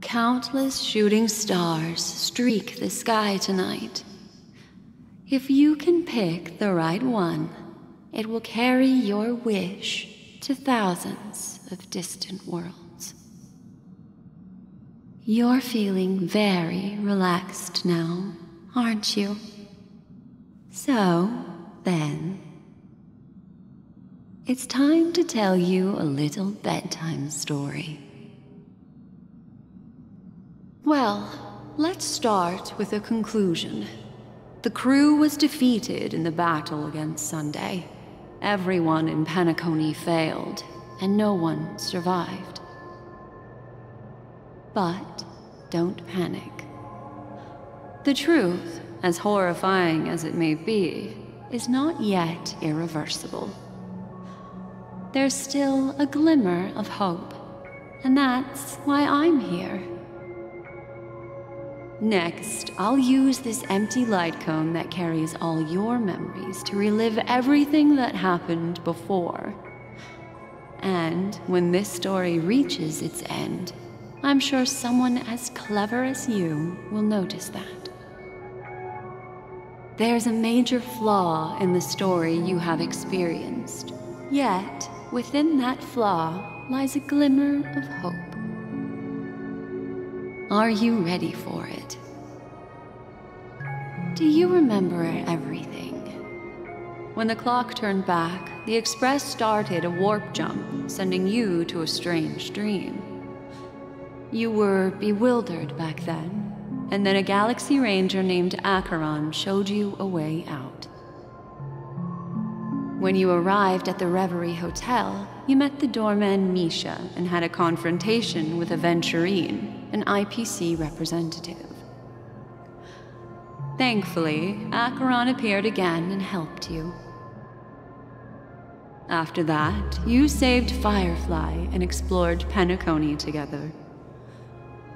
Countless shooting stars streak the sky tonight. If you can pick the right one, it will carry your wish to thousands of distant worlds. You're feeling very relaxed now, aren't you? So, then, it's time to tell you a little bedtime story. Well, let's start with a conclusion. The crew was defeated in the battle against Sunday. Everyone in Penacony failed, and no one survived. But don't panic. The truth, as horrifying as it may be, is not yet irreversible. There's still a glimmer of hope, and that's why I'm here. Next, I'll use this empty light cone that carries all your memories to relive everything that happened before. And when this story reaches its end, I'm sure someone as clever as you will notice that. There's a major flaw in the story you have experienced, yet within that flaw lies a glimmer of hope. Are you ready for it? Do you remember everything? When the clock turned back, the Express started a warp jump, sending you to a strange dream. You were bewildered back then, and then a Galaxy Ranger named Acheron showed you a way out. When you arrived at the Reverie Hotel, you met the doorman Misha and had a confrontation with Aventurine, an IPC representative. Thankfully, Acheron appeared again and helped you. After that, you saved Firefly and explored Penacony together.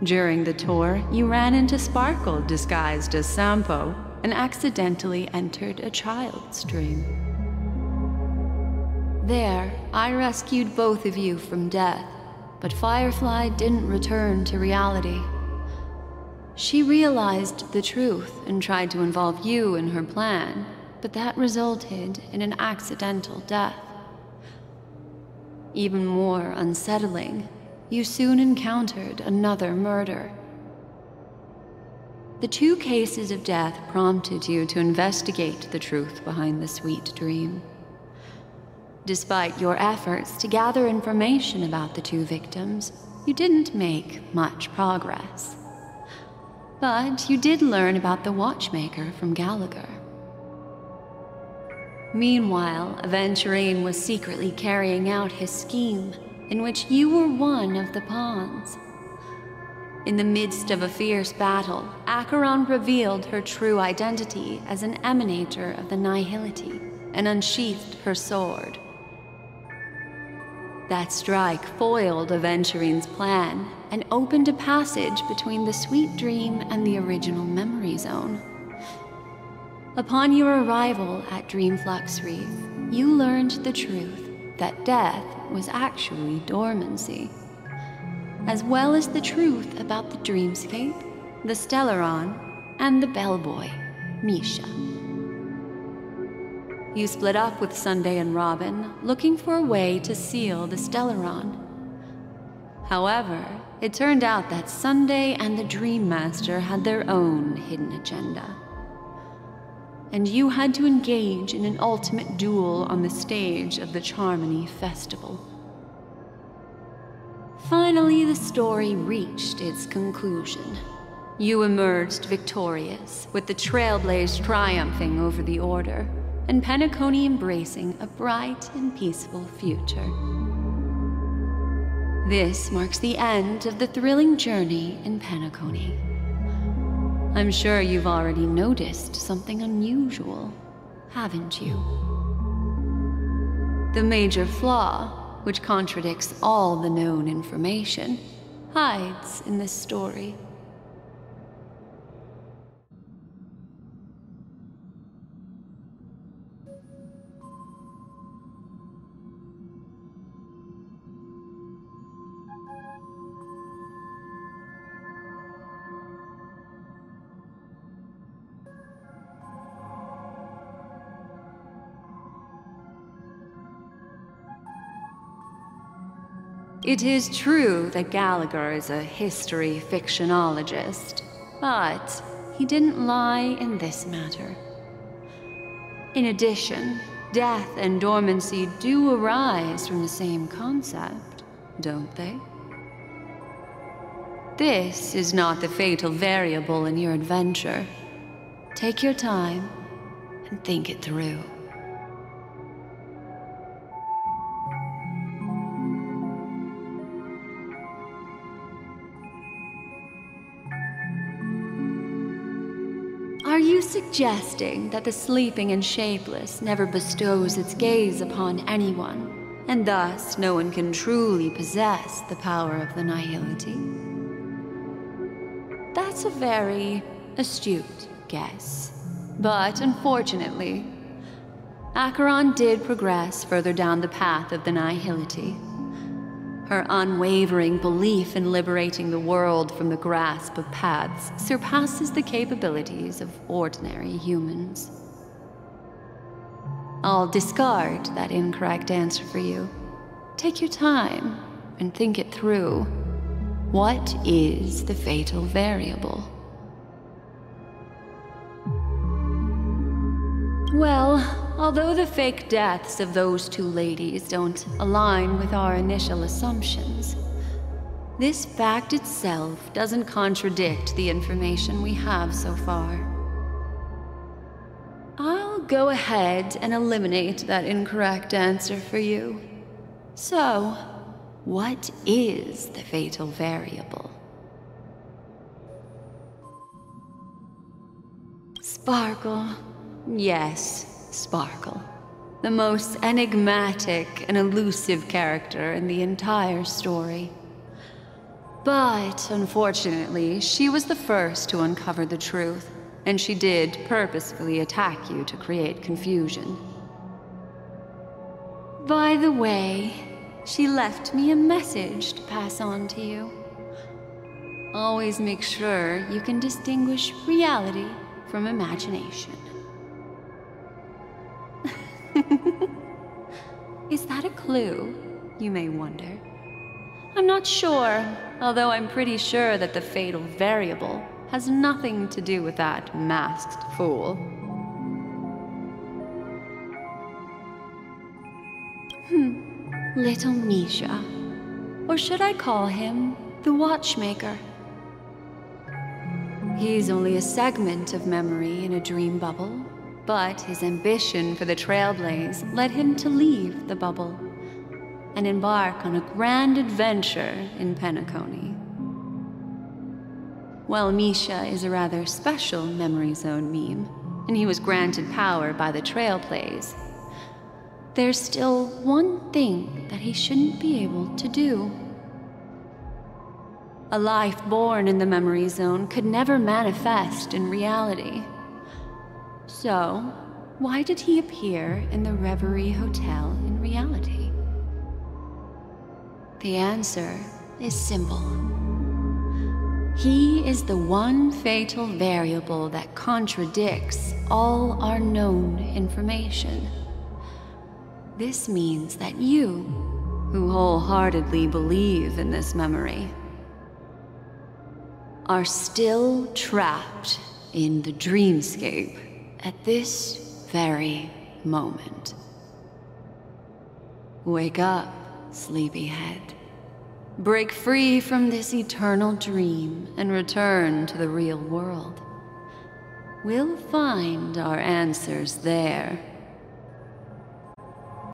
During the tour, you ran into Sparkle disguised as Sampo and accidentally entered a child's dream. There, I rescued both of you from death, but Firefly didn't return to reality. She realized the truth and tried to involve you in her plan, but that resulted in an accidental death. Even more unsettling, you soon encountered another murder. The two cases of death prompted you to investigate the truth behind the sweet dream. Despite your efforts to gather information about the two victims, you didn't make much progress. But you did learn about the watchmaker from Gallagher. Meanwhile, Aventurine was secretly carrying out his scheme, in which you were one of the pawns. In the midst of a fierce battle, Acheron revealed her true identity as an emanator of the Nihility and unsheathed her sword. That strike foiled Aventurine's plan and opened a passage between the sweet dream and the original memory zone. Upon your arrival at Dreamflux Reef, you learned the truth that death was actually dormancy, as well as the truth about the dreamscape, the Stellaron, and the bellboy, Misha. You split up with Sunday and Robin, looking for a way to seal the Stellaron. However, it turned out that Sunday and the Dream Master had their own hidden agenda. And you had to engage in an ultimate duel on the stage of the Charmony Festival. Finally, the story reached its conclusion. You emerged victorious, with the Trailblaze triumphing over the Order, and Penacony embracing a bright and peaceful future. This marks the end of the thrilling journey in Penacony. I'm sure you've already noticed something unusual, haven't you? The major flaw, which contradicts all the known information, hides in this story. It is true that Gallagher is a history fictionologist, but he didn't lie in this matter. In addition, death and dormancy do arise from the same concept, don't they? This is not the fatal variable in your adventure. Take your time and think it through. Are you suggesting that the sleeping and shapeless never bestows its gaze upon anyone, and thus no one can truly possess the power of the nihility? That's a very astute guess, but unfortunately, Acheron did progress further down the path of the nihility. Her unwavering belief in liberating the world from the grasp of paths surpasses the capabilities of ordinary humans. I'll discard that incorrect answer for you. Take your time and think it through. What is the fatal variable? Well, although the fake deaths of those two ladies don't align with our initial assumptions, this fact itself doesn't contradict the information we have so far. I'll go ahead and eliminate that incorrect answer for you. So, what is the fatal variable? Sparkle. Yes, Sparkle. The most enigmatic and elusive character in the entire story. But, unfortunately, she was the first to uncover the truth, and she did purposefully attack you to create confusion. By the way, she left me a message to pass on to you. Always make sure you can distinguish reality from imagination. Is that a clue, you may wonder? I'm not sure, although I'm pretty sure that the fatal variable has nothing to do with that masked fool. Little Misha. Or should I call him the Watchmaker? He's only a segment of memory in a dream bubble, but his ambition for the Trailblaze led him to leave the bubble and embark on a grand adventure in Penacony. While Misha is a rather special memory zone meme, and he was granted power by the Trailblaze, there's still one thing that he shouldn't be able to do. A life born in the memory zone could never manifest in reality. So, why did he appear in the Reverie Hotel in reality? The answer is simple. He is the one fatal variable that contradicts all our known information. This means that you, who wholeheartedly believe in this memory, are still trapped in the dreamscape at this very moment. Wake up, sleepyhead. Break free from this eternal dream and return to the real world. We'll find our answers there.